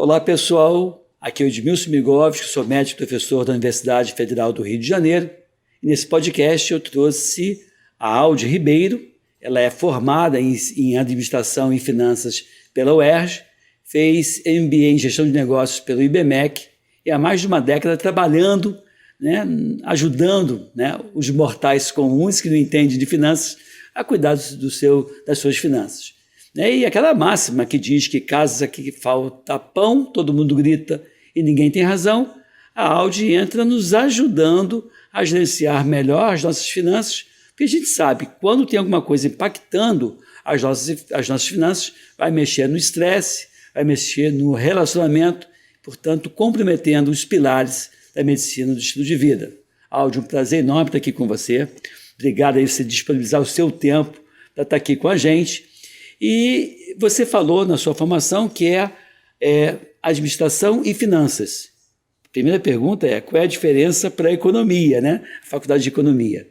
Olá, pessoal. Aqui é o Edmilson Migovski, sou médico e professor da Universidade Federal do Rio de Janeiro. E nesse podcast eu trouxe a Alde Ribeiro. Ela é formada em Administração e Finanças pela UERJ, fez MBA em Gestão de Negócios pelo IBMEC e há mais de uma década trabalhando, ajudando os mortais comuns que não entendem de finanças a cuidar das suas finanças. E aquela máxima que diz que casas aqui falta pão, todo mundo grita e ninguém tem razão, a Alde entra nos ajudando a gerenciar melhor as nossas finanças, porque a gente sabe que quando tem alguma coisa impactando as nossas finanças, vai mexer no estresse, vai mexer no relacionamento, portanto, comprometendo os pilares da medicina do estilo de vida. Alde, um prazer enorme estar aqui com você. Obrigado aí por você disponibilizar o seu tempo para estar aqui com a gente. E você falou na sua formação que é administração e finanças. A primeira pergunta é, qual é a diferença para a economia, a faculdade de economia?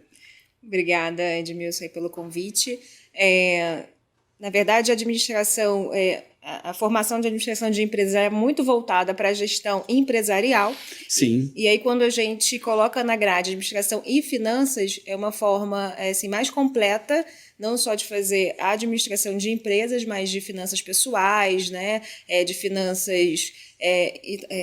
Obrigada, Edmilson, pelo convite. Na verdade, a formação de administração de empresas é muito voltada para a gestão empresarial. Sim. E aí, quando a gente coloca na grade administração e finanças, é uma forma mais completa, não só de fazer a administração de empresas, mas de finanças pessoais, de finanças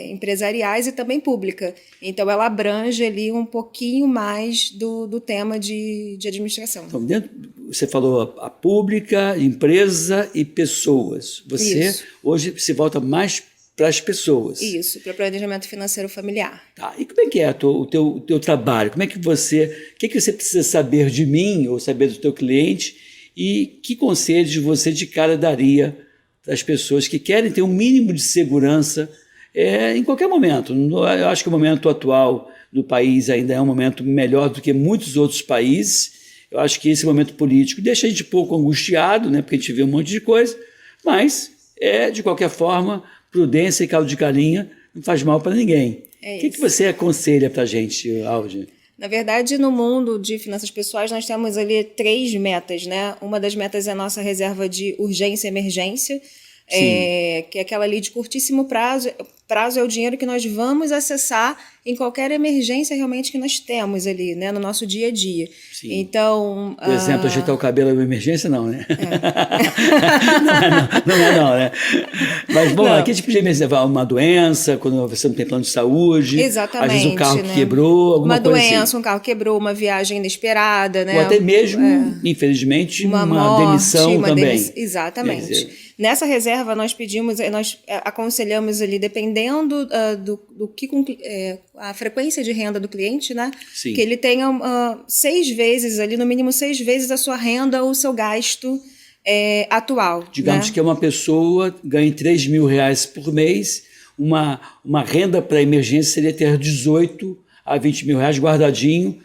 empresariais e também pública. Então, ela abrange ali um pouquinho mais do tema de administração. Então, você falou a pública, empresa e pessoas. Você hoje se volta mais para as pessoas. Isso, para o planejamento financeiro familiar. Tá. E como é que é o teu trabalho? Como é que o que você precisa saber de mim ou saber do teu cliente e que conselhos você de cara daria para as pessoas que querem ter um mínimo de segurança em qualquer momento? Eu acho que o momento atual do país ainda é um momento melhor do que muitos outros países. Eu acho que esse momento político deixa a gente um pouco angustiado, porque a gente vê um monte de coisa, mas, de qualquer forma, prudência e caldo de galinha não faz mal para ninguém. O que você aconselha para a gente, Alde? Na verdade, no mundo de finanças pessoais, nós temos ali 3 metas, Uma das metas é a nossa reserva de urgência e emergência, que é aquela ali de curtíssimo prazo. Prazo é o dinheiro que nós vamos acessar em qualquer emergência realmente que nós temos ali, no nosso dia a dia. Sim. Então, por exemplo, ajeitar o cabelo é uma emergência, não, né? Não, Mas, bom, aqui a gente podia reservar uma doença, quando você não tem plano de saúde. Exatamente. Às vezes um carro que quebrou, alguma coisa assim. Uma doença, um carro quebrou, uma viagem inesperada, Ou até mesmo, infelizmente, uma morte, demissão também. Exatamente. Nessa reserva, nós aconselhamos ali, dependendo a frequência de renda do cliente, Sim. Que ele tenha 6 vezes ali, no mínimo 6 vezes a sua renda ou o seu gasto atual. Digamos que uma pessoa ganhe R$3.000 por mês, uma renda para emergência seria ter 18 a 20 mil reais guardadinho,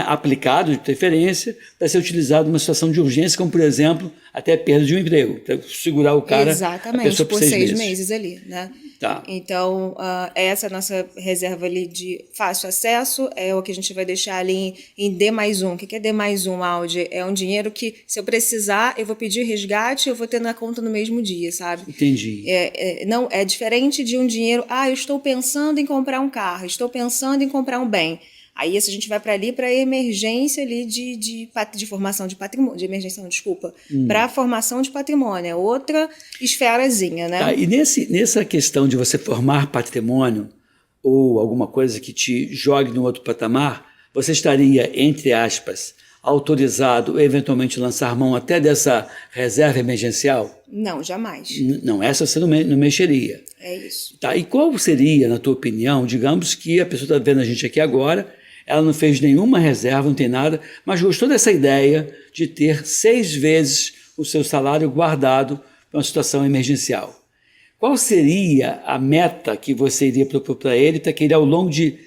aplicado de preferência, para ser utilizado numa situação de urgência, como, por exemplo, até perda de um emprego, para segurar o cara, exatamente, a pessoa por 6 meses ali, Tá. Então, essa é a nossa reserva ali de fácil acesso, é o que a gente vai deixar ali em D+1. O que é D+1, Alde? É um dinheiro que, se eu precisar, eu vou pedir resgate, eu vou ter na conta no mesmo dia, sabe? Entendi. Não, é diferente de um dinheiro, eu estou pensando em comprar um carro, estou pensando em comprar um bem. Aí a gente vai para ali para emergência ali de formação de patrimônio, de emergência, não, desculpa, para a formação de patrimônio, é outra esferazinha, Tá, e nessa questão de você formar patrimônio ou alguma coisa que te jogue no outro patamar, você estaria, entre aspas, autorizado eventualmente lançar mão até dessa reserva emergencial? Não, jamais. Não, essa você não mexeria. É isso. Tá, e qual seria, na tua opinião, digamos que a pessoa está vendo a gente aqui agora, ela não fez nenhuma reserva, não tem nada, mas gostou dessa ideia de ter 6 vezes o seu salário guardado para uma situação emergencial. Qual seria a meta que você iria propor para ele, para que ele, ao longo de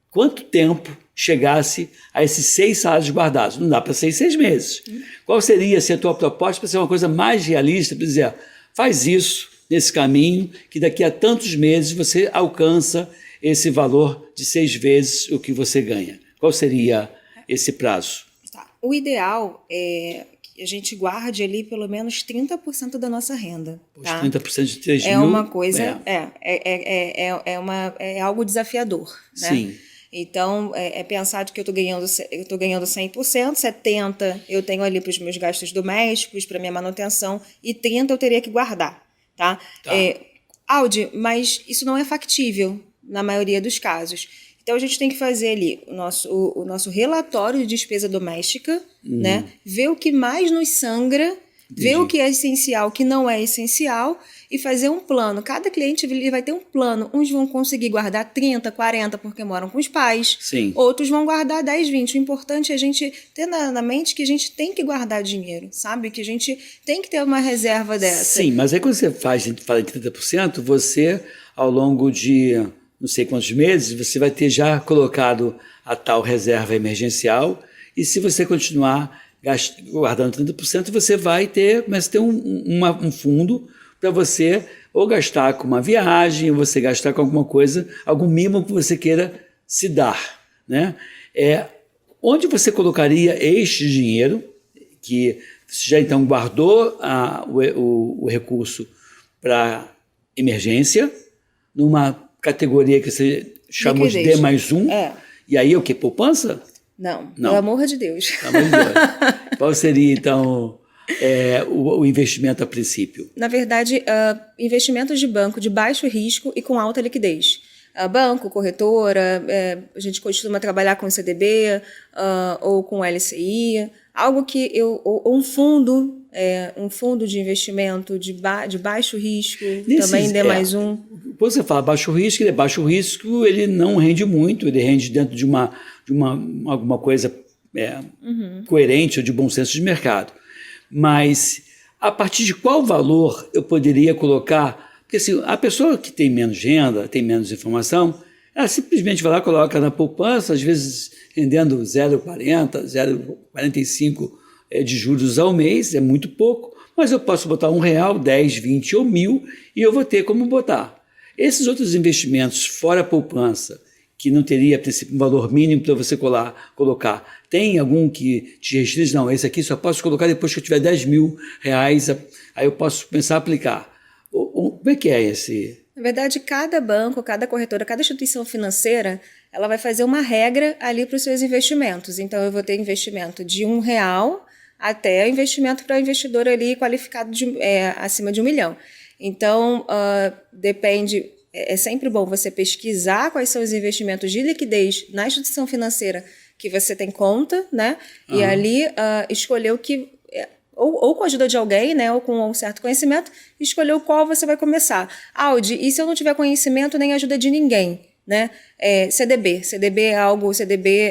quanto tempo, chegasse a esses 6 salários guardados? Não dá para ser 6 meses. Qual seria a tua proposta para ser uma coisa mais realista, para dizer, faz isso nesse caminho, que daqui a tantos meses você alcança esse valor de 6 vezes o que você ganha? Qual seria esse prazo? Tá. O ideal é a gente guarde ali pelo menos 30% da nossa renda. Poxa, Tá? 30% de 3 É mil... uma coisa, é algo desafiador, né? Sim. Então, é pensado que eu estou ganhando 100%, 70% eu tenho ali para os meus gastos domésticos, para minha manutenção, e 30% eu teria que guardar, tá? Tá. Aldi, mas isso não é factível na maioria dos casos. Então, a gente tem que fazer ali o nosso relatório de despesa doméstica, né? Ver o que mais nos sangra, ver o que é essencial, o que não é essencial, e fazer um plano. Cada cliente ele vai ter um plano. Uns vão conseguir guardar 30%, 40% porque moram com os pais. Sim. Outros vão guardar 10%, 20%. O importante é a gente ter na mente que a gente tem que guardar dinheiro, sabe? Que a gente tem que ter uma reserva dessa. Sim, mas aí quando você fala em 30%, você, ao longo de não sei quantos meses, você vai ter já colocado a tal reserva emergencial, e se você continuar guardando 30%, você vai ter, mas tem um fundo para você ou gastar com uma viagem, ou você gastar com alguma coisa, algum mimo que você queira se dar, né? Onde você colocaria este dinheiro, que você já então guardou o recurso para emergência, numa categoria que você chamou de D+1, e aí o que? Poupança? Não, pelo amor de Deus. Pelo amor de Deus. Qual seria, então, o investimento a princípio? Na verdade, investimentos de banco de baixo risco e com alta liquidez. Banco, corretora, a gente costuma trabalhar com CDB ou com LCI, algo que um fundo de investimento de baixo risco, também D+1. Quando você fala baixo risco, ele não rende muito, ele rende dentro de alguma coisa coerente ou de bom senso de mercado. Mas a partir de qual valor eu poderia colocar? Porque assim, a pessoa que tem menos renda, tem menos informação, ela simplesmente vai lá e coloca na poupança, às vezes rendendo 0,40, 0,45 de juros ao mês, é muito pouco, mas eu posso botar R$1, 10, 20 ou 1.000 e eu vou ter como botar. Esses outros investimentos fora a poupança, que não teria, a princípio, um valor mínimo para você colocar, tem algum que te restringe? Não, esse aqui só posso colocar depois que eu tiver R$10.000, aí eu posso pensar a aplicar. Como é que é esse? Na verdade, cada banco, cada corretora, cada instituição financeira, ela vai fazer uma regra ali para os seus investimentos. Então, eu vou ter investimento de R$1 até investimento para investidor ali qualificado acima de R$1 milhão. Então, depende, é sempre bom você pesquisar quais são os investimentos de liquidez na instituição financeira que você tem conta, né? E ali escolher o que... Ou com a ajuda de alguém, né, ou com um certo conhecimento, escolher o qual você vai começar. Aldi, e se eu não tiver conhecimento nem ajuda de ninguém? Né? CDB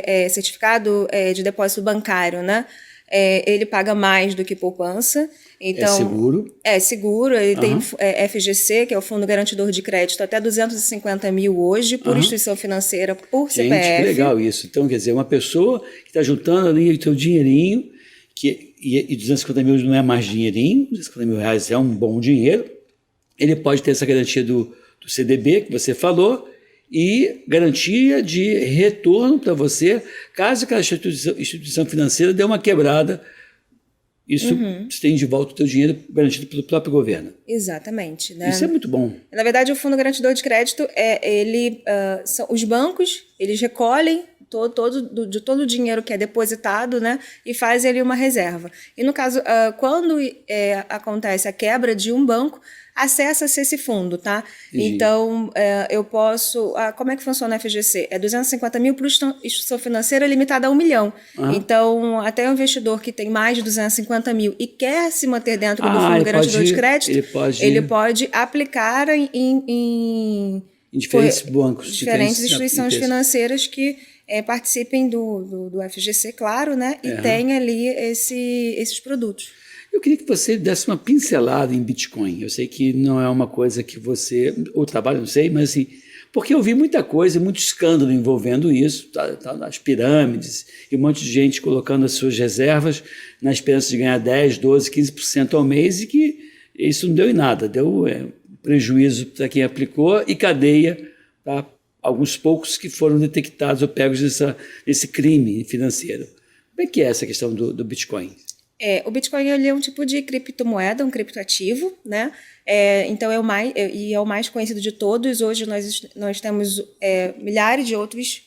é certificado de depósito bancário, né? Ele paga mais do que poupança. Então, é seguro? É seguro, ele tem FGC, que é o Fundo Garantidor de Crédito, até 250 mil hoje, por instituição financeira, por CPF. Gente, que legal isso. Então, quer dizer, uma pessoa que está juntando ali o seu dinheirinho, e 250 mil não é mais dinheirinho, 250 mil reais é um bom dinheiro, ele pode ter essa garantia do CDB, que você falou, e garantia de retorno para você, caso aquela instituição financeira dê uma quebrada, isso você tem de volta o teu dinheiro garantido pelo próprio governo. Exatamente. Né? Isso é muito bom. Na verdade, o Fundo Garantidor de Crédito, são os bancos, eles recolhem todo o dinheiro que é depositado, né, e fazem ali uma reserva. E no caso, quando acontece a quebra de um banco, acessa-se esse fundo, tá? Entendi. Então, eu posso... como é que funciona a FGC? 250 mil para instituição financeira limitada a R$1 milhão. Então, até o investidor que tem mais de 250 mil e quer se manter dentro do Fundo Garantidor de Crédito, ele pode aplicar em diferentes bancos. Diferentes instituições financeiras que participem do FGC, claro, né? E tem ali esses produtos. Eu queria que você desse uma pincelada em Bitcoin. Eu sei que não é uma coisa que você... ou trabalha, não sei, mas assim... Porque eu vi muita coisa, muito escândalo envolvendo isso, as pirâmides, e um monte de gente colocando as suas reservas na esperança de ganhar 10%, 12%, 15% ao mês, e que isso não deu em nada. Deu prejuízo para quem aplicou e cadeia para alguns poucos que foram detectados ou pegos desse crime financeiro. Como é que é essa questão do Bitcoin? O Bitcoin ele é um tipo de criptomoeda, um criptoativo, né? Então é o mais conhecido de todos. Hoje nós temos milhares de outros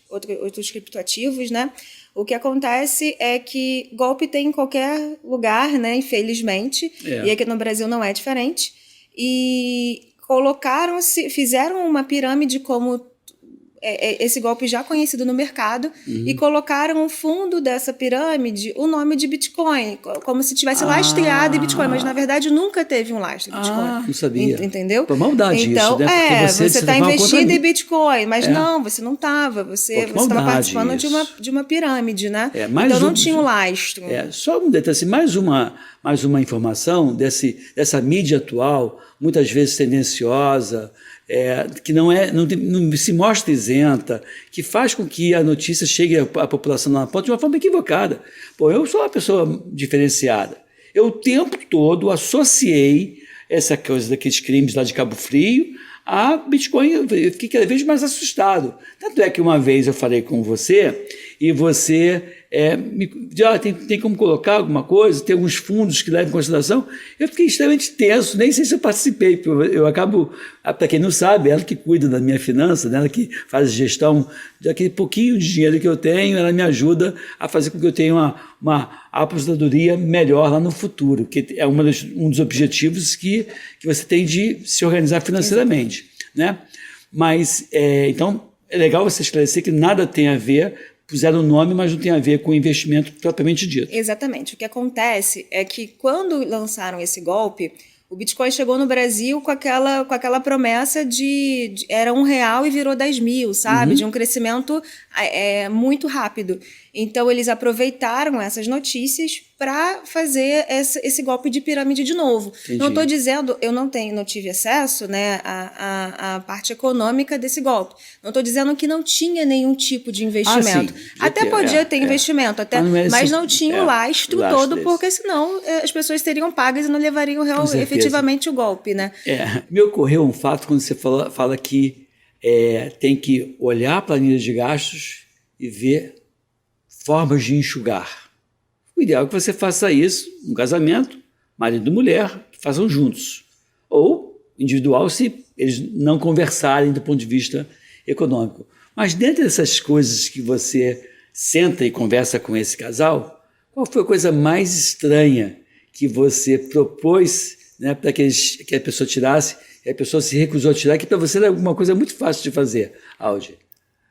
criptoativos, né? O que acontece é que golpe tem em qualquer lugar, né? Infelizmente, e aqui no Brasil não é diferente. E fizeram uma pirâmide como esse golpe já conhecido no mercado e colocaram no fundo dessa pirâmide o nome de Bitcoin, como se tivesse lastreado em Bitcoin, mas na verdade nunca teve um lastro em Bitcoin. Não sabia. Entendeu? Pô, maldade então, isso, né? Porque você está investindo em Bitcoin, mas não, você não estava. Você estava participando de uma pirâmide, né? Então não tinha um lastro. Só um detalhe, assim, mais uma informação dessa mídia atual, muitas vezes tendenciosa, que não se mostra isenta, que faz com que a notícia chegue à população na ponta de uma forma equivocada. Pô, eu sou uma pessoa diferenciada. Eu o tempo todo associei essa coisa daqueles crimes lá de Cabo Frio a Bitcoin. Eu fiquei cada vez mais assustado. Tanto é que uma vez eu falei com você e você tem como colocar alguma coisa, tem alguns fundos que levam em consideração. Eu fiquei extremamente tenso, nem sei se eu participei, porque eu acabo, para quem não sabe, ela que cuida da minha finança, né, ela que faz a gestão daquele pouquinho de dinheiro que eu tenho, ela me ajuda a fazer com que eu tenha uma aposentadoria melhor lá no futuro, que é um dos objetivos que você tem de se organizar financeiramente, né? Mas, então, é legal você esclarecer que nada tem a ver, puseram o nome, mas não tem a ver com o investimento propriamente dito. Exatamente. O que acontece é que quando lançaram esse golpe, o Bitcoin chegou no Brasil com aquela promessa era R$1 e virou 10 mil, sabe? De um crescimento muito rápido. Então, eles aproveitaram essas notícias para fazer esse golpe de pirâmide de novo. Entendi. Não estou dizendo, eu não tive acesso, né, à parte econômica desse golpe. Não estou dizendo que não tinha nenhum tipo de investimento. Até podia ter investimento, mas não tinha o lastro todo, porque senão as pessoas seriam pagas e não levariam efetivamente o golpe, né? Me ocorreu um fato quando você fala que tem que olhar a planilha de gastos e ver formas de enxugar. O ideal é que você faça isso no casamento, marido e mulher, que façam juntos. Ou individual, se eles não conversarem do ponto de vista econômico. Mas dentro dessas coisas que você senta e conversa com esse casal, qual foi a coisa mais estranha que você propôs, né, para que a pessoa tirasse, e a pessoa se recusou a tirar, que para você era alguma coisa muito fácil de fazer, Aldi?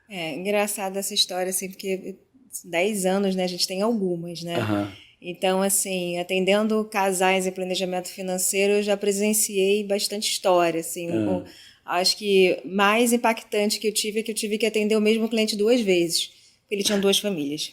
Engraçada essa história, assim, porque 10 anos, né, a gente tem algumas, né? Então, assim, atendendo casais em planejamento financeiro, eu já presenciei bastante história, assim. Acho que mais impactante que eu tive é que eu tive que atender o mesmo cliente 2 vezes. Ele tinha 2 famílias.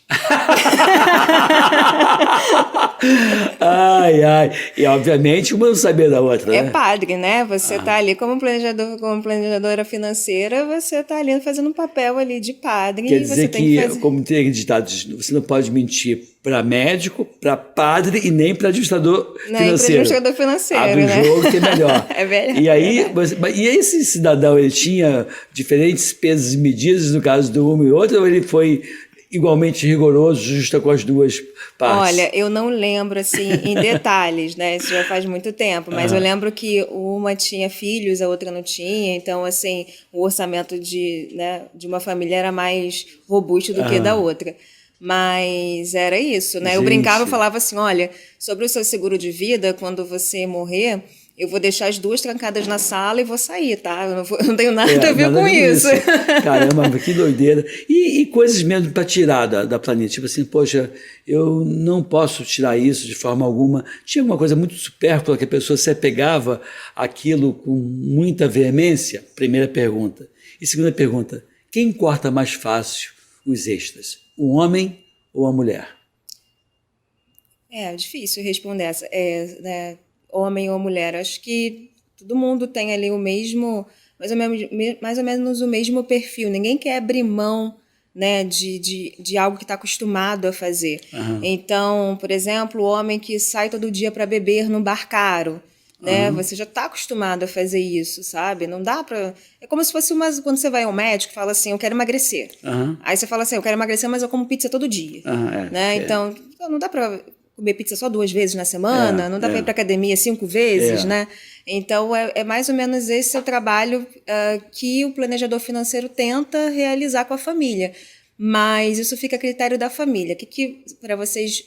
E obviamente uma não sabia da outra, né? É padre, né? Você tá ali como planejadora financeira, você tá ali fazendo um papel ali de padre. Quer dizer como tem ditado, você não pode mentir para médico, para padre e nem para administrador financeiro. Nem para administrador financeiro, Abre né? o jogo que é melhor. É verdade. E aí, e esse cidadão, ele tinha diferentes pesos e medidas no caso do um e outro, ou ele foi igualmente rigoroso, justo com as duas partes? Olha, eu não lembro, assim, em detalhes, né? Isso já faz muito tempo, mas eu lembro que uma tinha filhos, a outra não tinha, então, assim, o orçamento de uma família era mais robusto do que da outra. Mas era isso, né? Eu brincava e falava assim, olha, sobre o seu seguro de vida, quando você morrer, eu vou deixar as 2 trancadas na sala e vou sair, tá? Eu não tenho nada a ver com isso. Caramba, que doideira. E coisas mesmo para tirar da planilha. Tipo assim, poxa, eu não posso tirar isso de forma alguma. Tinha alguma coisa muito supérflua que a pessoa se apegava àquilo com muita veemência? Primeira pergunta. E segunda pergunta, quem corta mais fácil os extras? Um homem ou a mulher? É difícil responder essa. Né? Homem ou mulher, acho que todo mundo tem ali o mesmo, mais ou menos o mesmo perfil. Ninguém quer abrir mão, né, de algo que está acostumado a fazer. Então, por exemplo, o homem que sai todo dia para beber num bar caro, né? Você já está acostumado a fazer isso, sabe? Não dá para... É como se fosse quando você vai ao médico e fala assim, eu quero emagrecer. Aí você fala assim, eu quero emagrecer, mas eu como pizza todo dia. Né? Então, não dá para comer pizza só 2 vezes na semana, não dá para ir para academia 5 vezes, né? Então, é mais ou menos esse o trabalho que o planejador financeiro tenta realizar com a família. Mas isso fica a critério da família. O que para vocês,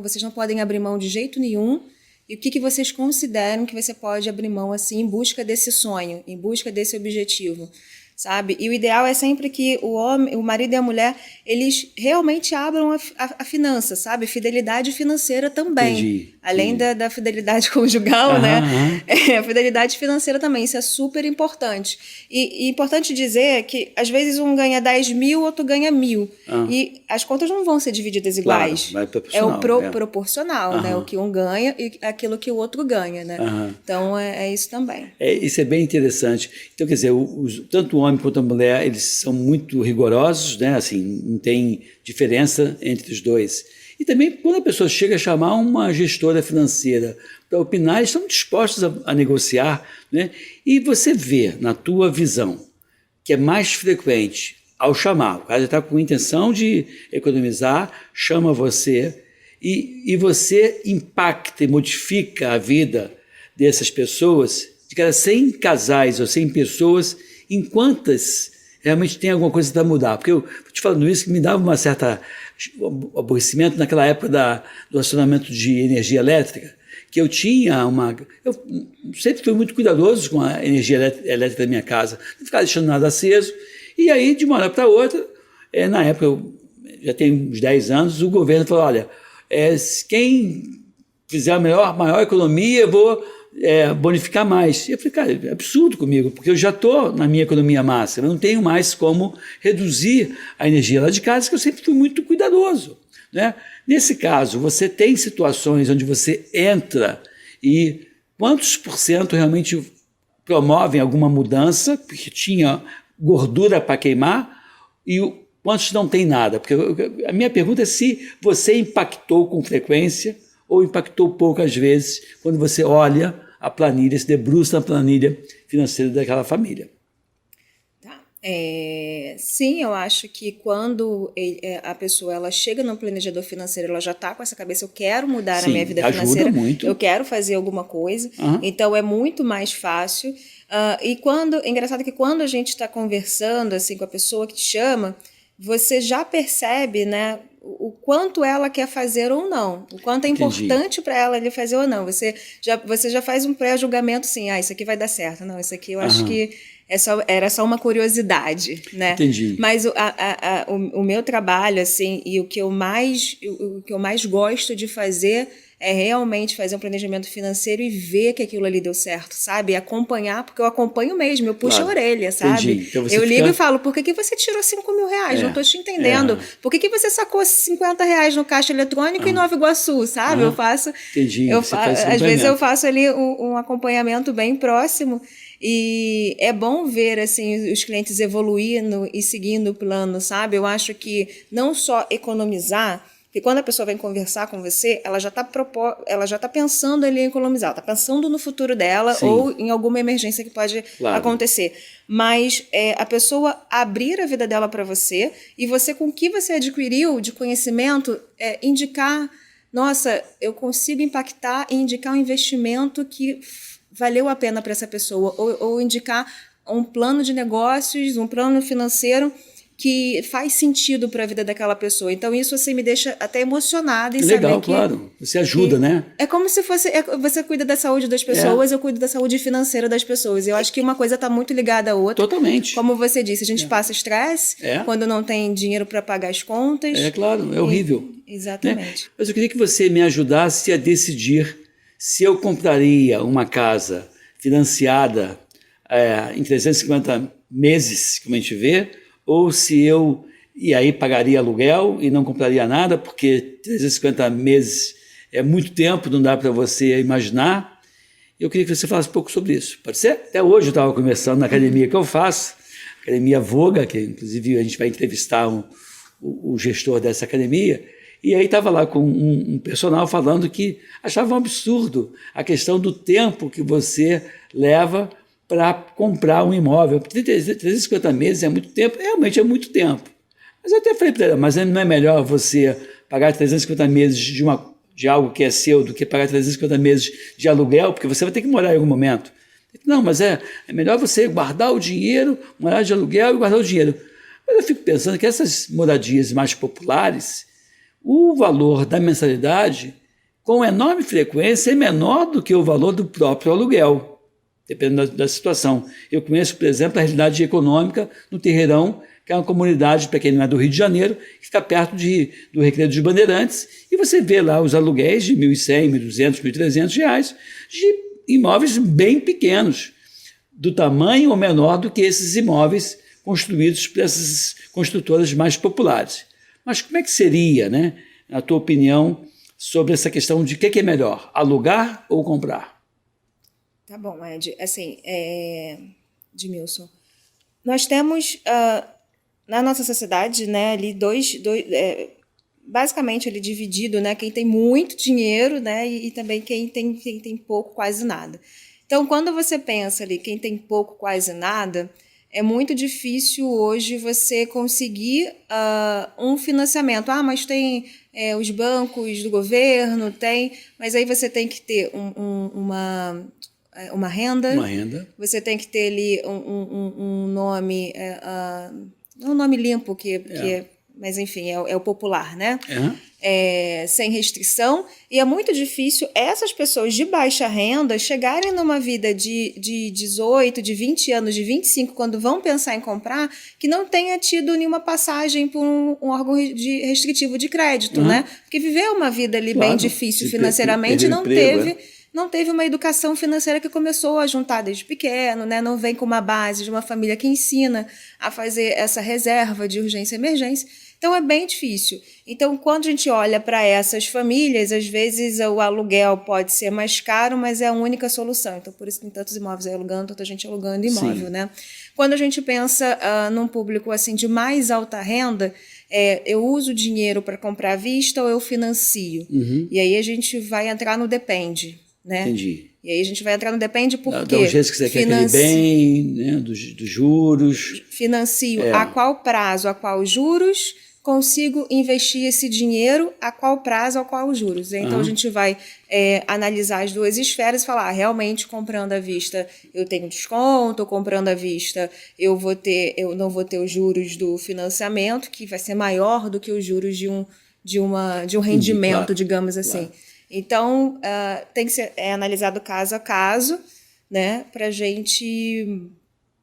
vocês não podem abrir mão de jeito nenhum, e o que vocês consideram que você pode abrir mão assim, em busca desse sonho, em busca desse objetivo? Sabe? E o ideal é sempre que o marido e a mulher, eles realmente abram a finança, sabe? Fidelidade financeira também. Entendi. Além da fidelidade conjugal, né? A fidelidade financeira também, isso é super importante. E importante dizer que, às vezes, um ganha 10 mil, outro ganha 1.000. E as contas não vão ser divididas iguais. Claro, é o proporcional, né? O que um ganha e aquilo que o outro ganha, né? Então, é isso também. Isso é bem interessante. Então, quer dizer, tanto o homem quanto a mulher, eles são muito rigorosos, né? Assim, não tem diferença entre os dois. E também, quando a pessoa chega a chamar uma gestora financeira para opinar, eles estão dispostos a negociar, né? E você vê, na tua visão, que é mais frequente ao chamar, o cara está com a intenção de economizar, chama você, e você impacta e modifica a vida dessas pessoas, de cada 100 casais ou 100 pessoas, em quantas realmente tem alguma coisa para mudar. Porque eu te falando isso, que me dava uma certa aborrecimento naquela época do racionamento de energia elétrica, que eu tinha eu sempre fui muito cuidadoso com a energia elétrica da minha casa, não ficava deixando nada aceso, e aí, de uma hora para outra, na época, já tem uns 10 anos, o governo falou, olha, quem fizer a maior economia, eu vou bonificar mais. E eu falei, cara, é absurdo comigo, porque eu já estou na minha economia máxima, eu não tenho mais como reduzir a energia lá de casa, que eu sempre fui muito cuidadoso, né? Nesse caso, você tem situações onde você entra e quantos por cento realmente promovem alguma mudança, porque tinha gordura para queimar, e quantos não tem nada? Porque a minha pergunta é se você impactou com frequência ou impactou poucas vezes quando você olha a planilha, se debruça na planilha financeira daquela família. Tá. Sim, eu acho que quando a pessoa ela chega no planejador financeiro, ela já está com essa cabeça, eu quero mudar a minha vida financeira, muito. Eu quero fazer alguma coisa, então é muito mais fácil. E é engraçado que quando a gente está conversando assim, com a pessoa que te chama, você já percebe, né, o quanto ela quer fazer ou não, o quanto é importante para ela ele fazer ou não. Você já faz um pré-julgamento assim, isso aqui vai dar certo, não, isso aqui eu acho que era só uma curiosidade, né? Entendi. Mas o meu trabalho, assim, e o que eu mais gosto de fazer é realmente fazer um planejamento financeiro e ver que aquilo ali deu certo, sabe? E acompanhar, porque eu acompanho mesmo, eu puxo a orelha, sabe? Então eu ligo e falo, por que você tirou 5.000 reais? Não estou te entendendo. Por que você sacou 50 reais no caixa eletrônico em Nova Iguaçu, sabe? Eu faço... Entendi. Às vezes eu faço ali um acompanhamento bem próximo. E é bom ver assim os clientes evoluindo e seguindo o plano, sabe? Eu acho que não só economizar, porque quando a pessoa vem conversar com você, ela já está pensando ali em economizar, ela está pensando no futuro dela ou em alguma emergência que pode acontecer. Mas a pessoa abrir a vida dela para você e você, com o que você adquiriu de conhecimento, indicar, nossa, eu consigo impactar e indicar um investimento que valeu a pena para essa pessoa, ou indicar um plano de negócios, um plano financeiro que faz sentido para a vida daquela pessoa. Então, isso assim, me deixa até emocionada em saber que... Legal, claro. Você ajuda, né? É como se fosse... você cuida da saúde das pessoas, eu cuido da saúde financeira das pessoas. Eu acho que uma coisa está muito ligada à outra. Totalmente. Como você disse, a gente passa estresse quando não tem dinheiro para pagar as contas. É claro, é horrível. Exatamente. Né? Mas eu queria que você me ajudasse a decidir se eu compraria uma casa financiada em 350 meses, como a gente vê, ou se eu pagaria aluguel e não compraria nada, porque 350 meses é muito tempo, não dá para você imaginar. Eu queria que você falasse um pouco sobre isso. Pode ser? Até hoje eu estava conversando na academia que eu faço, Academia Voga, que inclusive a gente vai entrevistar o gestor dessa academia, e aí estava lá com um personal falando que achava um absurdo a questão do tempo que você leva para comprar um imóvel. 350 meses é muito tempo, realmente é muito tempo. Mas eu até falei para ela, mas não é melhor você pagar 350 meses de algo que é seu do que pagar 350 meses de aluguel, porque você vai ter que morar em algum momento. Não, mas é melhor você guardar o dinheiro, morar de aluguel e guardar o dinheiro. Mas eu fico pensando que essas moradias mais populares, o valor da mensalidade, com enorme frequência, é menor do que o valor do próprio aluguel, dependendo da situação. Eu conheço, por exemplo, a realidade econômica no Terreirão, que é uma comunidade, para quem não é do Rio de Janeiro, que fica perto do Recreio dos Bandeirantes, e você vê lá os aluguéis de R$ 1.100, R$ 1.200, R$ 1.300 de imóveis bem pequenos, do tamanho ou menor do que esses imóveis construídos por essas construtoras mais populares. Mas como é que seria, né, a tua opinião sobre essa questão de o que é melhor, alugar ou comprar? Tá bom, Ed. Assim, Edmilson, nós temos na nossa sociedade, né, ali basicamente ali dividido, né, quem tem muito dinheiro, né, e também quem tem pouco, quase nada. Então, quando você pensa ali, quem tem pouco, quase nada, é muito difícil hoje você conseguir um financiamento. Ah, mas tem os bancos do governo, mas aí você tem que ter uma renda. Uma renda. Você tem que ter ali um nome, um nome limpo, mas enfim, é o popular, né? Sem restrição. E é muito difícil essas pessoas de baixa renda chegarem numa vida de 18, de 20 anos, de 25, quando vão pensar em comprar, que não tenha tido nenhuma passagem por um órgão restritivo de crédito, né? Porque viver uma vida ali bem difícil financeiramente não teve uma educação financeira que começou a juntar desde pequeno, né? Não vem com uma base de uma família que ensina a fazer essa reserva de urgência e emergência. Então, é bem difícil. Então, quando a gente olha para essas famílias, às vezes o aluguel pode ser mais caro, mas é a única solução. Então, por isso tem tantos imóveis aí alugando, tanta gente alugando imóvel, né? Quando a gente pensa num público assim de mais alta renda, eu uso dinheiro para comprar à vista ou eu financio? E aí a gente vai entrar no depende. Né? Entendi. E aí a gente vai entrar no depende porque... Do jeito que você quer aquele bem, né? Dos juros. Financio a qual prazo, a qual juros, consigo investir esse dinheiro, a qual prazo, a qual juros. Então a gente vai analisar as duas esferas e falar, realmente comprando à vista eu tenho desconto, comprando à vista eu não vou ter os juros do financiamento, que vai ser maior do que os juros de um rendimento, digamos assim. Claro. Então, tem que ser analisado caso a caso, né, para a gente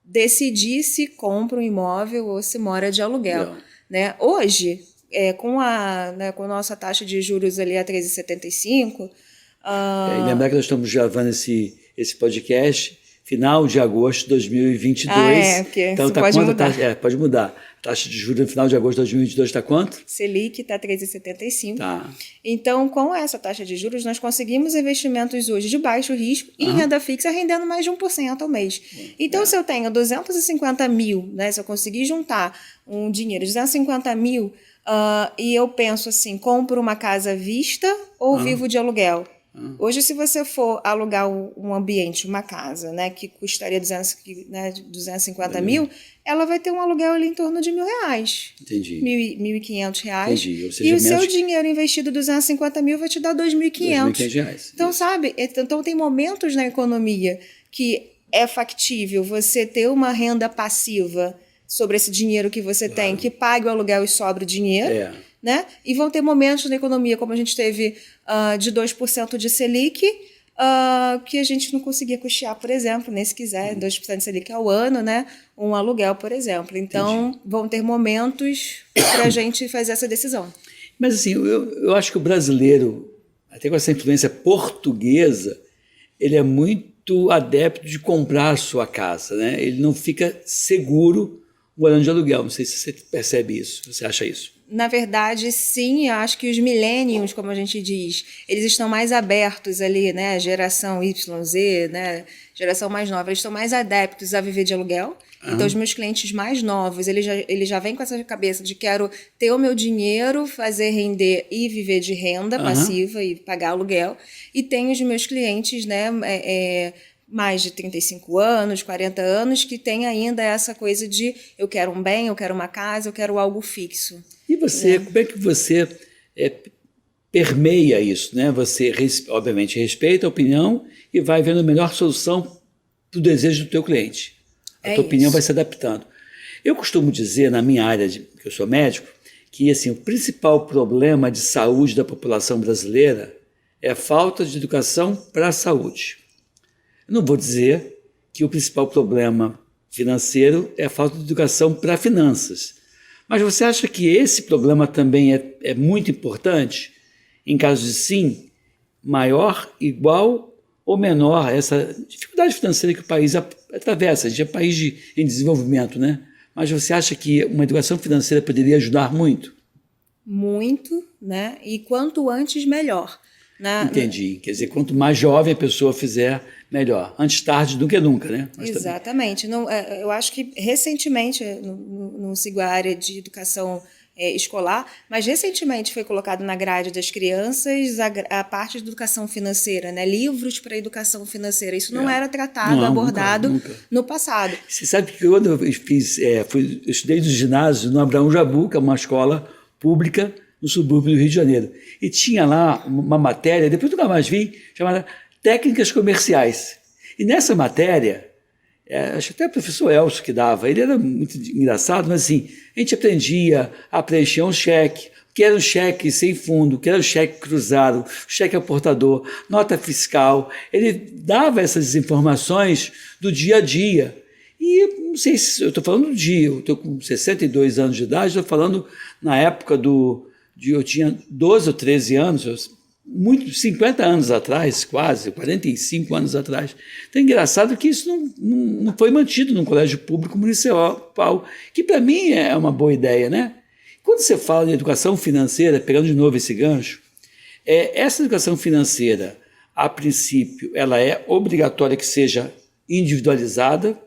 decidir se compra um imóvel ou se mora de aluguel. Né? Hoje, com a nossa taxa de juros ali a 13,75... E lembrar que nós estamos gravando esse podcast final de agosto de 2022. Porque então isso pode mudar. Pode mudar. A taxa de juros no final de agosto de 2022 está quanto? Selic está 13,75. Tá. Então, com essa taxa de juros, nós conseguimos investimentos hoje de baixo risco em renda fixa rendendo mais de 1% ao mês. Então, se eu tenho 250 mil, né, se eu conseguir juntar um dinheiro de 250 mil e eu penso assim, compro uma casa à vista ou vivo de aluguel? Hoje, se você for alugar um ambiente, uma casa, né, que custaria 250 mil, ela vai ter um aluguel ali em torno de R$1.000. Entendi. R$1.500. Entendi. Ou seja, e o seu dinheiro investido 250 mil vai te dar R$2.500. R$2.500. Então, sabe? Então, tem momentos na economia que é factível você ter uma renda passiva sobre esse dinheiro que você tem, que pague o aluguel e sobra o dinheiro. Né? E vão ter momentos na economia, como a gente teve de 2% de Selic, que a gente não conseguia custear, por exemplo, nem se quiser, 2% de Selic ao ano, né? Um aluguel, por exemplo. Então, vão ter momentos para a gente fazer essa decisão. Mas assim, eu acho que o brasileiro, até com essa influência portuguesa, ele é muito adepto de comprar a sua casa, né? Ele não fica seguro morando de aluguel. Não sei se você percebe isso, você acha isso. Na verdade, sim, eu acho que os millennials, como a gente diz, eles estão mais abertos ali, né? Geração Y, Z, né? Geração mais nova, eles estão mais adeptos a viver de aluguel. Então, os meus clientes mais novos, eles já vêm com essa cabeça de quero ter o meu dinheiro, fazer render e viver de renda passiva e pagar aluguel. E tem os meus clientes, né? Mais de 35 anos, 40 anos, que tem ainda essa coisa de eu quero um bem, eu quero uma casa, eu quero algo fixo. E você, como é que você permeia isso, né? Você, obviamente, respeita a opinião e vai vendo a melhor solução para o desejo do teu cliente. A tua opinião vai se adaptando. Eu costumo dizer, na minha área, que eu sou médico, que assim, o principal problema de saúde da população brasileira é a falta de educação para a saúde. Eu não vou dizer que o principal problema financeiro é a falta de educação para finanças. Mas você acha que esse problema também é muito importante? Em caso de sim, maior, igual ou menor essa dificuldade financeira que o país atravessa? A gente é um país em desenvolvimento, né? Mas você acha que uma educação financeira poderia ajudar muito? Muito, né? E quanto antes, melhor. Entendi. Quer dizer, quanto mais jovem a pessoa fizer, melhor. Antes tarde do que nunca, né? Exatamente. Não, eu acho que recentemente, não sigo a área de educação escolar, mas recentemente foi colocado na grade das crianças a parte de educação financeira, né? Livros para educação financeira. Isso não era tratado, abordado nunca. No passado. Você sabe que quando eu estudei no ginásio no Abraão Jabu, que é uma escola pública no subúrbio do Rio de Janeiro. E tinha lá uma matéria, depois nunca mais vi, chamada Técnicas Comerciais. E nessa matéria, acho que até o professor Elcio que dava, ele era muito engraçado, mas assim, a gente aprendia a preencher um cheque, o que era um cheque sem fundo, o que era um cheque cruzado, cheque aportador, nota fiscal. Ele dava essas informações do dia a dia. E não sei se eu estou falando do dia, eu estou com 62 anos de idade, estou falando na época eu tinha 12 ou 13 anos, 50 anos atrás, quase, 45 anos atrás. Então é engraçado que isso não foi mantido num colégio público municipal, que para mim é uma boa ideia, né? Quando você fala de educação financeira, pegando de novo esse gancho, essa educação financeira, a princípio, ela é obrigatória que seja individualizada,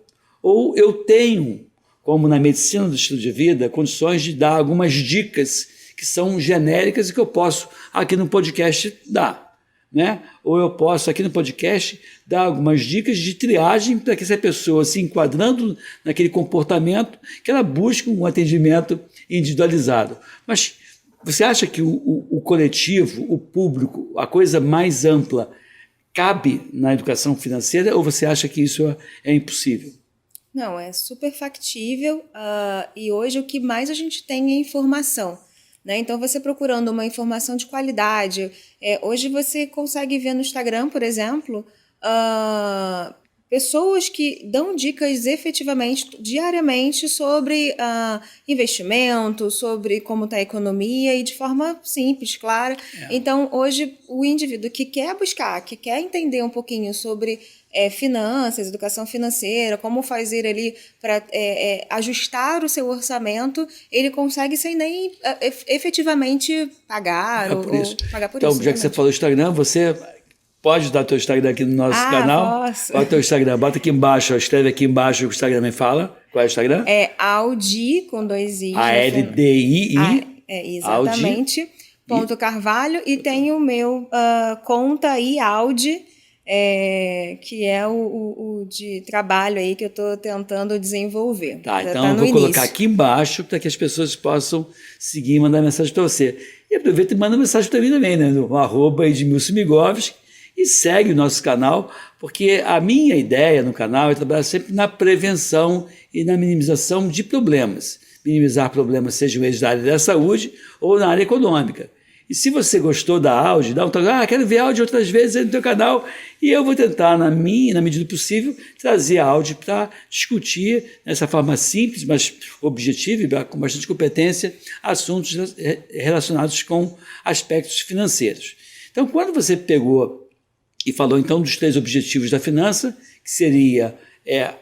ou eu tenho, como na medicina do estilo de vida, condições de dar algumas dicas que são genéricas e que eu posso aqui no podcast dar, né? Ou eu posso aqui no podcast dar algumas dicas de triagem para que essa pessoa, se enquadrando naquele comportamento, que ela busque um atendimento individualizado. Mas você acha que o coletivo, o público, a coisa mais ampla, cabe na educação financeira ou você acha que isso é impossível? Não, é super factível e hoje o que mais a gente tem é informação. Né? Então, você procurando uma informação de qualidade, hoje você consegue ver no Instagram, por exemplo, pessoas que dão dicas efetivamente, diariamente, sobre investimento, sobre como está a economia e de forma simples, clara. Então, hoje, o indivíduo que quer buscar, que quer entender um pouquinho sobre finanças, educação financeira, como fazer ali para ajustar o seu orçamento, ele consegue sem nem efetivamente pagar ou pagar por então, isso. Já que você falou Instagram, você pode dar teu Instagram aqui no nosso canal? Posso. Qual é o teu Instagram? Bota aqui embaixo, escreve aqui embaixo o Instagram me fala. Qual é o Instagram? É Aldi, com 2 I's. ALDII. Exatamente. Aldi. Ponto Carvalho. E tem o meu conta aí, Audi, que é o de trabalho aí que eu estou tentando desenvolver. Tá, então eu vou colocar aqui embaixo para que as pessoas possam seguir e mandar mensagem para você. E aproveita e manda mensagem para mim também, né? No @edmilson_migovski. E segue o nosso canal, porque a minha ideia no canal é trabalhar sempre na prevenção e na minimização de problemas. Minimizar problemas, sejam eles da área da saúde ou na área econômica. E se você gostou da áudio, dá um toque, quero ver áudio outras vezes aí no teu canal, e eu vou tentar, na medida do possível, trazer áudio para discutir, nessa forma simples, mas objetiva e com bastante competência, assuntos relacionados com aspectos financeiros. Então, quando você pegou e falou então dos 3 objetivos da finança, que seria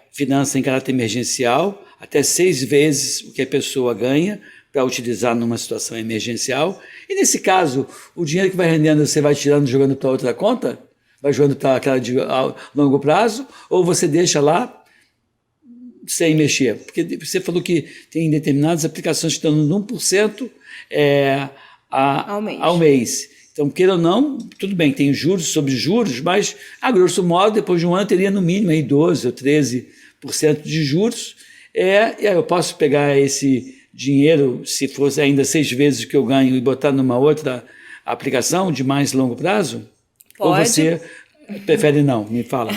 finança em caráter emergencial, até 6 vezes o que a pessoa ganha para utilizar numa situação emergencial. E nesse caso, o dinheiro que vai rendendo você vai tirando, jogando para outra conta? Vai jogando para aquela de longo prazo? Ou você deixa lá sem mexer? Porque você falou que tem determinadas aplicações que estão no 1% ao mês. Então, queira ou não, tudo bem, tem juros sobre juros, mas, a grosso modo, depois de um ano, teria no mínimo aí 12% ou 13% de juros. E aí eu posso pegar esse dinheiro, se fosse ainda 6 vezes o que eu ganho, e botar numa outra aplicação de mais longo prazo? Pode. Ou você prefere não? Me fala.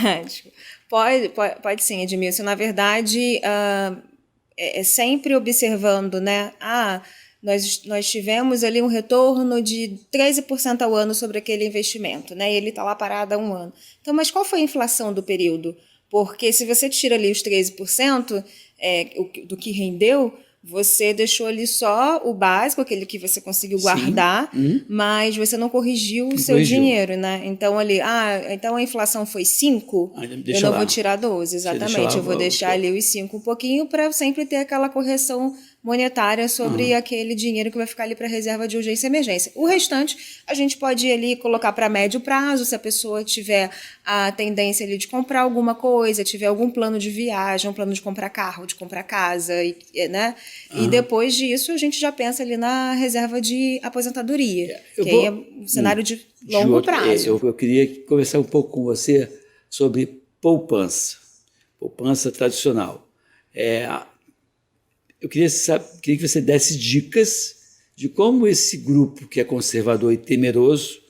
Pode sim, Edmilson. Na verdade, é sempre observando, né? Nós tivemos ali um retorno de 13% ao ano sobre aquele investimento, né? E ele está lá parado há um ano. Então, mas qual foi a inflação do período? Porque se você tira ali os 13% do que rendeu, você deixou ali só o básico, aquele que você conseguiu guardar, mas você não corrigiu o seu dinheiro, né? Então ali, então a inflação foi 5, eu não vou tirar 12, exatamente. Eu vou deixar ali os 5 um pouquinho para sempre ter aquela correção monetária sobre aquele dinheiro que vai ficar ali para reserva de urgência e emergência. O restante a gente pode ir ali colocar para médio prazo, se a pessoa tiver a tendência ali de comprar alguma coisa, tiver algum plano de viagem, um plano de comprar carro, de comprar casa, né? E depois disso a gente já pensa ali na reserva de aposentadoria, que aí é um cenário de longo prazo. Eu queria conversar um pouco com você sobre poupança tradicional. Eu queria que você desse dicas de como esse grupo que é conservador e temeroso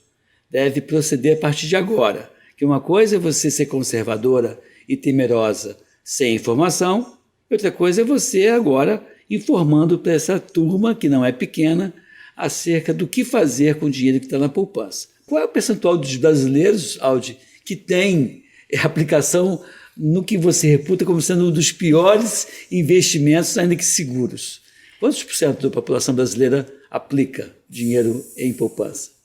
deve proceder a partir de agora. Que uma coisa é você ser conservadora e temerosa sem informação, e outra coisa é você agora informando para essa turma, que não é pequena, acerca do que fazer com o dinheiro que está na poupança. Qual é o percentual dos brasileiros, Aldi, que tem aplicação no que você reputa como sendo um dos piores investimentos, ainda que seguros? Quantos por cento da população brasileira aplica dinheiro em poupança?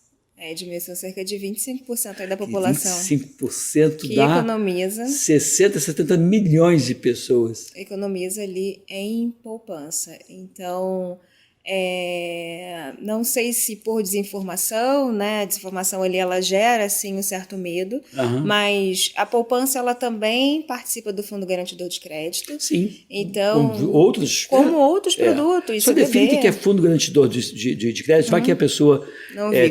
Edmilson, cerca de 25% aí da população. 25% que dá economiza 60, 70 milhões de pessoas. Economiza ali em poupança. Então, não sei se por desinformação, né? A desinformação ali ela gera assim um certo medo, mas a poupança ela também participa do Fundo Garantidor de Crédito. Sim. Então, como outros produtos. Só define o que é Fundo Garantidor de Crédito, vai que a pessoa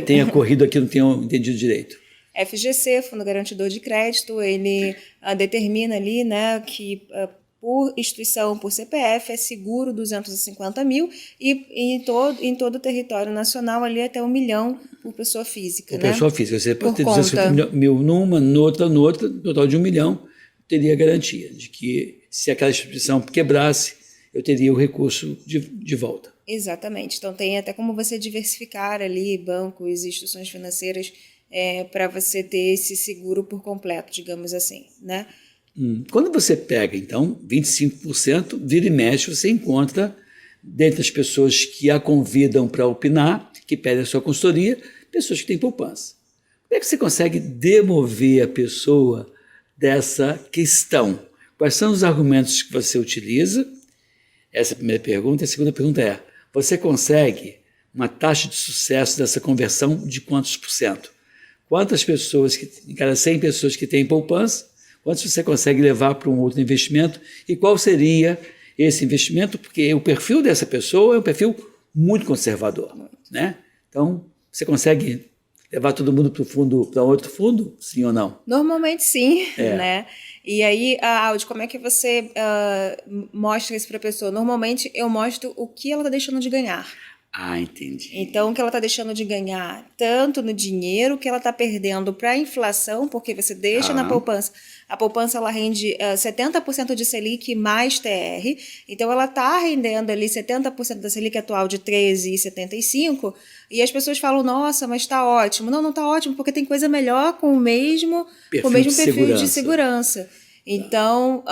tenha corrido aqui e não tenha entendido direito. FGC, Fundo Garantidor de Crédito, ele determina ali, né, que por instituição, por CPF, é seguro 250 mil e em todo o território nacional ali até 1 milhão por pessoa física. Por pessoa física, você pode ter 250 mil numa, noutra, total de 1 milhão, teria garantia de que se aquela instituição quebrasse, eu teria o recurso de volta. Exatamente, então tem até como você diversificar ali bancos e instituições financeiras para você ter esse seguro por completo, digamos assim, né? Quando você pega, então, 25%, vira e mexe, você encontra, dentre as pessoas que a convidam para opinar, que pedem a sua consultoria, pessoas que têm poupança. Como é que você consegue demover a pessoa dessa questão? Quais são os argumentos que você utiliza? Essa é a primeira pergunta. A segunda pergunta é, você consegue uma taxa de sucesso dessa conversão de quantos por cento? Quantas pessoas, em cada 100 pessoas que têm poupança, quantos você consegue levar para um outro investimento e qual seria esse investimento? Porque o perfil dessa pessoa é um perfil muito conservador, né? Então, você consegue levar todo mundo para outro fundo, sim ou não? Normalmente sim, né? E aí, Aldi, como é que você mostra isso para a pessoa? Normalmente eu mostro o que ela está deixando de ganhar. Entendi. Então, o que ela está deixando de ganhar, tanto no dinheiro que ela está perdendo para a inflação, porque você deixa na poupança. A poupança ela rende 70% de Selic mais TR. Então, ela está rendendo ali 70% da Selic atual de 13,75. E as pessoas falam, nossa, mas está ótimo. Não está ótimo, porque tem coisa melhor com o mesmo perfil de segurança. Então,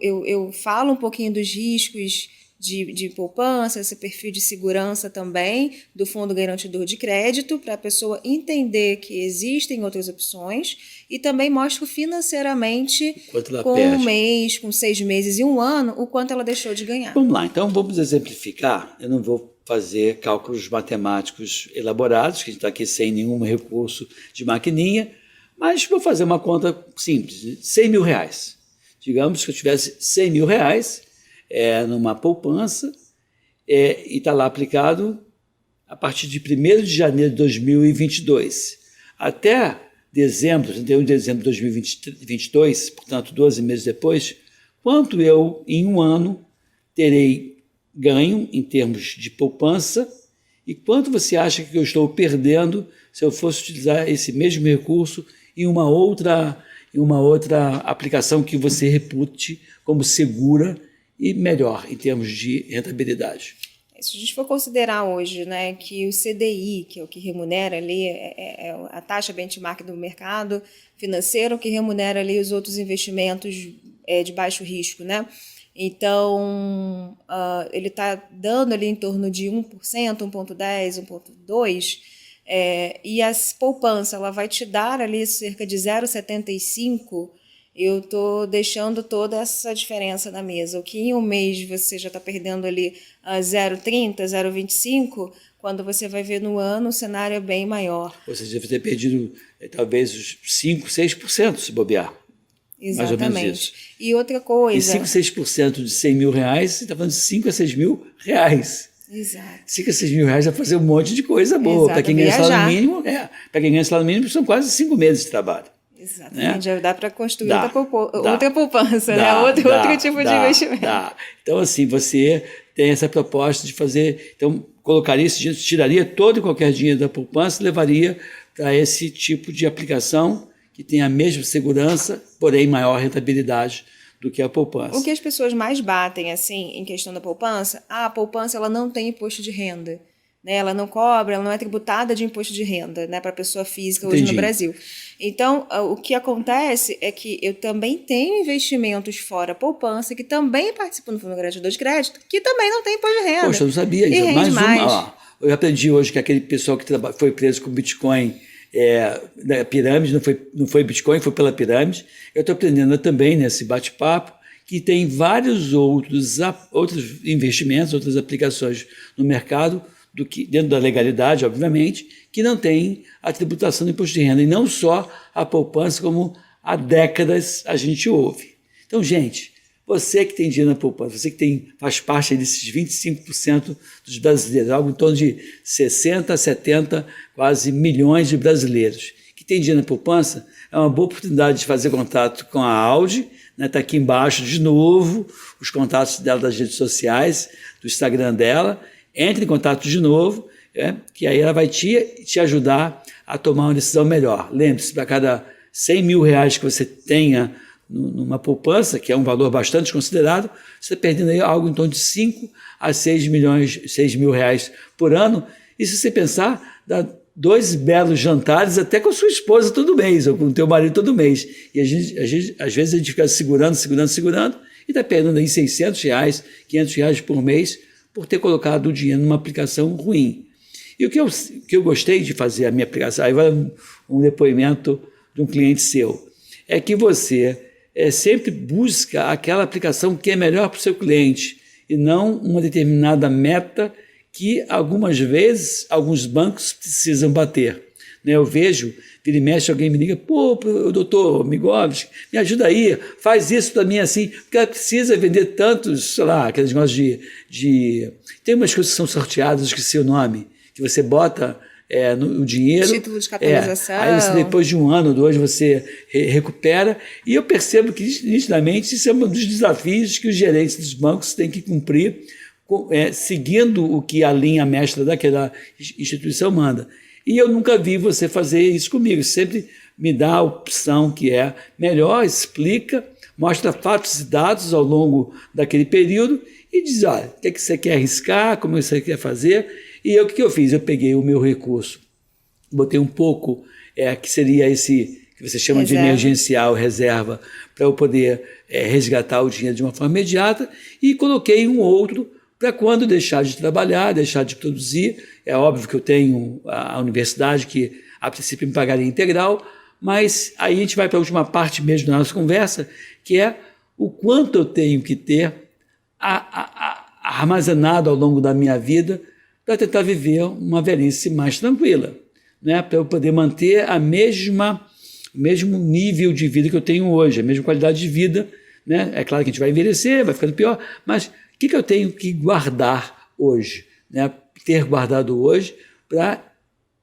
eu falo um pouquinho dos riscos de poupança, esse perfil de segurança também do Fundo Garantidor de Crédito, para a pessoa entender que existem outras opções e também mostro financeiramente com um mês, com 6 meses e 1 ano, o quanto ela deixou de ganhar. Vamos lá, então vamos exemplificar. Eu não vou fazer cálculos matemáticos elaborados, que a gente está aqui sem nenhum recurso de maquininha, mas vou fazer uma conta simples, de 100 mil reais. Digamos que eu tivesse 100 mil reais numa poupança e está lá aplicado a partir de 1º de janeiro de 2022 até dezembro, 31 de dezembro de 2022, portanto 12 meses depois, quanto eu em um ano terei ganho em termos de poupança E quanto você acha que eu estou perdendo se eu fosse utilizar esse mesmo recurso em uma outra aplicação que você repute como segura e melhor em termos de rentabilidade? Se a gente for considerar hoje, né, que o CDI, que é o que remunera ali, é a taxa benchmark do mercado financeiro, que remunera ali os outros investimentos de baixo risco, né? Então, ele está dando ali em torno de 1%, 1,10%, 1,2%, e a poupança ela vai te dar ali cerca de 0,75%. Eu estou deixando toda essa diferença na mesa. O que em um mês você já está perdendo ali 0,30, 0,25, quando você vai ver no ano o cenário é bem maior. Ou seja, deve ter perdido talvez os 5%, 6% se bobear. Exatamente. Mais ou menos isso. E outra coisa... E 5%, 6% de 100 mil reais, você está falando de 5 a 6 mil reais. Exato. 5 a 6 mil reais vai fazer um monte de coisa boa. Para quem ganha salário mínimo, para quem ganha salário mínimo, são quase 5 meses de trabalho. Exatamente, né? Já dá para construir outra poupança, né? Outro tipo de investimento. Então, assim, você tem essa proposta de fazer... Então, colocaria esse dinheiro, tiraria todo e qualquer dinheiro da poupança e levaria para esse tipo de aplicação que tem a mesma segurança, porém maior rentabilidade do que a poupança. O que as pessoas mais batem, assim, em questão da poupança, a poupança ela não tem imposto de renda. Né? Ela não cobra, ela não é tributada de imposto de renda, né, para pessoa física hoje no Brasil. Então, o que acontece é que eu também tenho investimentos fora poupança, que também participam do Fundo Garantidor de Crédito, que também não tem imposto de renda. Poxa, eu não sabia isso. Mais. Eu aprendi hoje que aquele pessoal que foi preso com Bitcoin, da pirâmide, não foi Bitcoin, foi pela pirâmide. Eu estou aprendendo também nesse bate-papo que tem vários outros investimentos, outras aplicações no mercado, dentro da legalidade, obviamente, que não tem a tributação do imposto de renda, e não só a poupança, como há décadas a gente ouve. Então, gente, você que tem dinheiro na poupança, você que faz parte desses 25% dos brasileiros, algo em torno de 60, 70, quase milhões de brasileiros, que tem dinheiro na poupança, é uma boa oportunidade de fazer contato com a Audi, né? Está aqui embaixo de novo os contatos dela das redes sociais, do Instagram dela. Entre em contato de novo, que aí ela vai te ajudar a tomar uma decisão melhor. Lembre-se, para cada 100 mil reais que você tenha numa poupança, que é um valor bastante considerado, você está perdendo aí algo em torno de 5 a 6 mil reais por ano. E se você pensar, dá 2 belos jantares até com a sua esposa todo mês, ou com o teu marido todo mês. E às vezes a gente fica segurando, e está perdendo aí 600 reais, 500 reais por mês, por ter colocado o dinheiro numa aplicação ruim. E o que eu gostei de fazer a minha aplicação, aí vai um depoimento de um cliente seu, é que você sempre busca aquela aplicação que é melhor para o seu cliente, e não uma determinada meta que algumas vezes alguns bancos precisam bater. Eu vejo, vira e mexe, alguém me liga, pô, doutor Migovski, me ajuda aí, faz isso para mim assim, porque ela precisa vender tantos, sei lá, aqueles negócios tem umas coisas que são sorteadas, esqueci o nome, que você bota o dinheiro. Título de capitalização. Aí você, depois de 1 ano ou 2, você recupera, e eu percebo que, nitidamente, isso é um dos desafios que os gerentes dos bancos têm que cumprir, seguindo o que a linha mestra daquela instituição manda. E eu nunca vi você fazer isso comigo. Sempre me dá a opção que é melhor, explica, mostra fatos e dados ao longo daquele período e diz, olha, o que você quer arriscar, como você quer fazer. E o que eu fiz? Eu peguei o meu recurso, botei um pouco, que seria esse que você chama de emergencial, reserva, para eu poder resgatar o dinheiro de uma forma imediata, e coloquei um outro para quando deixar de trabalhar, deixar de produzir. É óbvio que eu tenho a universidade que, a princípio, me pagaria integral, mas aí a gente vai para a última parte mesmo da nossa conversa, que é o quanto eu tenho que ter armazenado ao longo da minha vida para tentar viver uma velhice mais tranquila, né? Para eu poder manter o mesmo nível de vida que eu tenho hoje, a mesma qualidade de vida, né? É claro que a gente vai envelhecer, vai ficando pior, mas o que eu tenho que guardar hoje, né? Ter guardado hoje para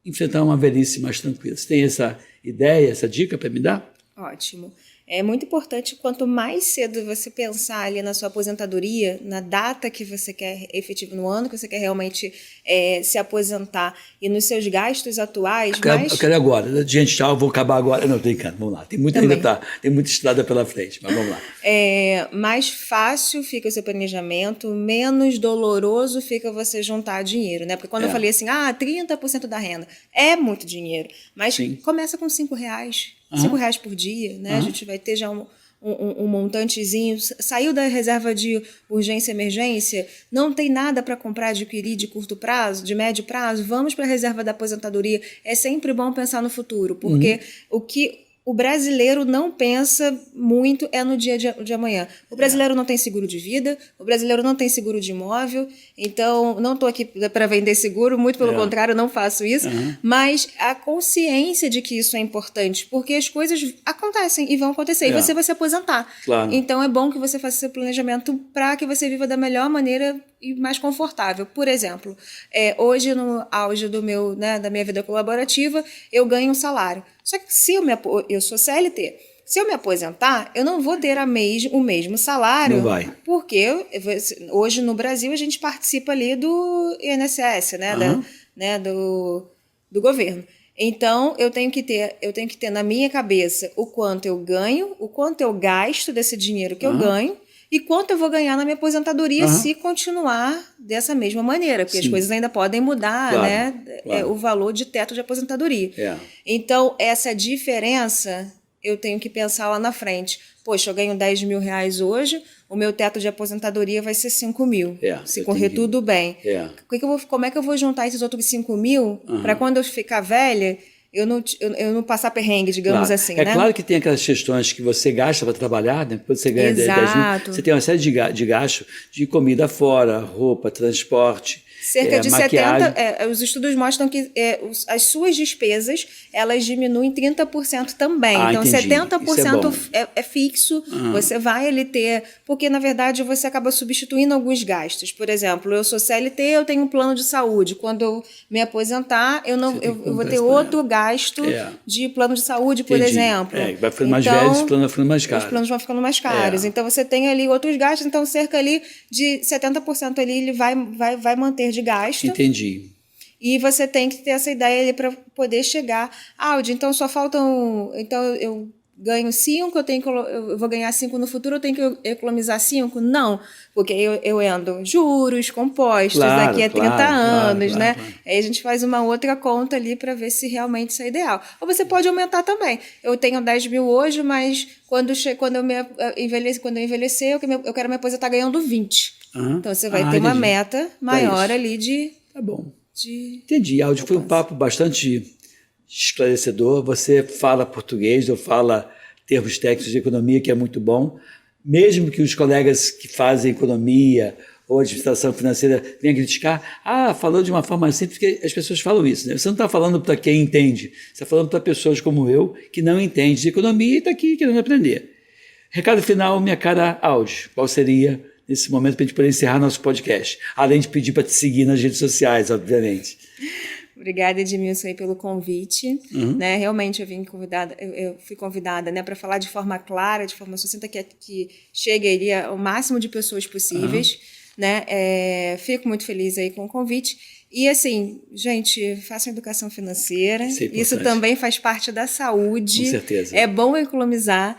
enfrentar uma velhice mais tranquila. Você tem essa ideia, essa dica para me dar? Ótimo. É muito importante, quanto mais cedo você pensar ali na sua aposentadoria, na data que você quer, efetivo no ano que você quer realmente se aposentar e nos seus gastos atuais, Eu quero agora. Gente, tchau, eu vou acabar agora. Não, tô brincando, vamos lá. Tem muita tem muita estrada pela frente, mas vamos lá. Mais fácil fica o seu planejamento, menos doloroso fica você juntar dinheiro, né? Porque quando eu falei assim, 30% da renda, é muito dinheiro, mas começa com R$5. R$5 por dia, né? A gente vai ter já um montantezinho. Saiu da reserva de urgência e emergência, não tem nada para comprar, adquirir de curto prazo, de médio prazo, vamos para a reserva da aposentadoria. É sempre bom pensar no futuro, porque o que o brasileiro não pensa muito no dia de amanhã. O brasileiro não tem seguro de vida, o brasileiro não tem seguro de imóvel, então não estou aqui para vender seguro, muito pelo contrário, não faço isso, mas a consciência de que isso é importante, porque as coisas acontecem e vão acontecer, e você vai se aposentar. Claro. Então é bom que você faça seu planejamento para que você viva da melhor maneira e mais confortável. Por exemplo, hoje no auge da minha vida colaborativa, eu ganho um salário. Só que se eu sou CLT, se eu me aposentar, eu não vou ter o mesmo salário. Não vai. Porque hoje no Brasil a gente participa ali do INSS, do governo. Então, eu tenho que ter na minha cabeça o quanto eu ganho, o quanto eu gasto desse dinheiro que eu ganho, e quanto eu vou ganhar na minha aposentadoria se continuar dessa mesma maneira, porque as coisas ainda podem mudar, o valor de teto de aposentadoria. Então, essa diferença eu tenho que pensar lá na frente. Poxa, eu ganho R$10 mil hoje, o meu teto de aposentadoria vai ser 5 mil, se correr tudo bem. Como é que eu vou juntar esses outros 5 mil para quando eu ficar velha, eu não passar perrengue, digamos assim, né? É claro que tem aquelas questões que você gasta para trabalhar, né? Quando você ganha 10 mil, você tem uma série de gastos de comida fora, roupa, transporte, cerca de maquiagem. 70%, os estudos mostram que as suas despesas, elas diminuem 30% também. Então, entendi. 70% é fixo, você vai ali ter... Porque, na verdade, você acaba substituindo alguns gastos. Por exemplo, eu sou CLT, eu tenho um plano de saúde. Quando eu me aposentar, eu vou ter outro gasto de plano de saúde, por exemplo. Vai ficando mais velho, os planos vão ficando mais caros. Os planos vão ficando mais caros. Então, você tem ali outros gastos. Então, cerca ali de 70% ali, ele vai manter de gasto. Entendi. E você tem que ter essa ideia ali para poder chegar. Então só faltam. Então eu ganho 5, eu vou ganhar 5 no futuro, eu tenho que economizar 5? Não, porque eu ando juros compostos daqui a 30 anos, né? Claro. Aí a gente faz uma outra conta ali para ver se realmente isso é ideal. Ou você pode aumentar também. Eu tenho 10 mil hoje, mas quando eu envelhecer, eu quero me aposentar ganhando 20. Então você vai ter uma meta maior ali de... Tá bom. Entendi, Aldi. Foi um papo bastante esclarecedor. Você fala português, eu falo termos técnicos de economia, que é muito bom. Mesmo que os colegas que fazem economia ou administração financeira venham criticar, falou de uma forma simples, porque as pessoas falam isso, né? Você não está falando para quem entende, você está falando para pessoas como eu, que não entendem de economia e está aqui querendo aprender. Recado final, minha cara Aldi, qual seria nesse momento para a gente poder encerrar nosso podcast? Além de pedir para te seguir nas redes sociais, obviamente. Obrigada, Edmilson, aí pelo convite. Né? Realmente eu fui convidada, né, para falar de forma clara, de forma sucinta, que chegue ao máximo de pessoas possíveis. Né? Fico muito feliz aí com o convite. E assim, gente, façam educação financeira. Isso também faz parte da saúde. Com certeza. É bom economizar.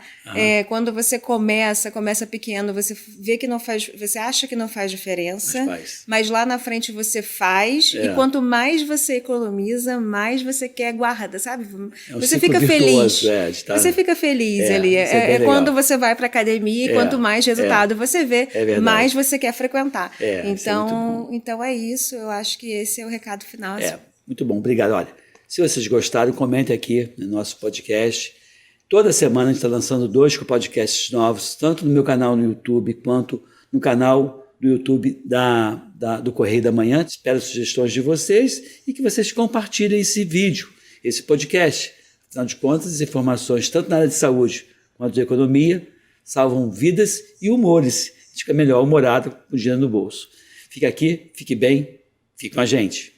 Quando você começa pequeno, você vê que não faz, você acha que não faz diferença, mas lá na frente você faz. E quanto mais você economiza, mais você quer guardar, sabe? Você fica feliz. Você fica feliz ali. Quando você vai para academia, e quanto mais resultado você vê, mais você quer frequentar. Então é isso. Eu acho que esse é o recado final. Muito bom, obrigado. Olha, se vocês gostaram, comentem aqui no nosso podcast. Toda semana a gente está lançando 2 podcasts novos, tanto no meu canal no YouTube, quanto no canal do YouTube do Correio da Manhã. Espero sugestões de vocês e que vocês compartilhem esse vídeo, esse podcast. Afinal de contas, as informações, tanto na área de saúde quanto de economia, salvam vidas e humores. A gente fica melhor humorado com dinheiro no bolso. Fica aqui, fique bem. Fique com a gente.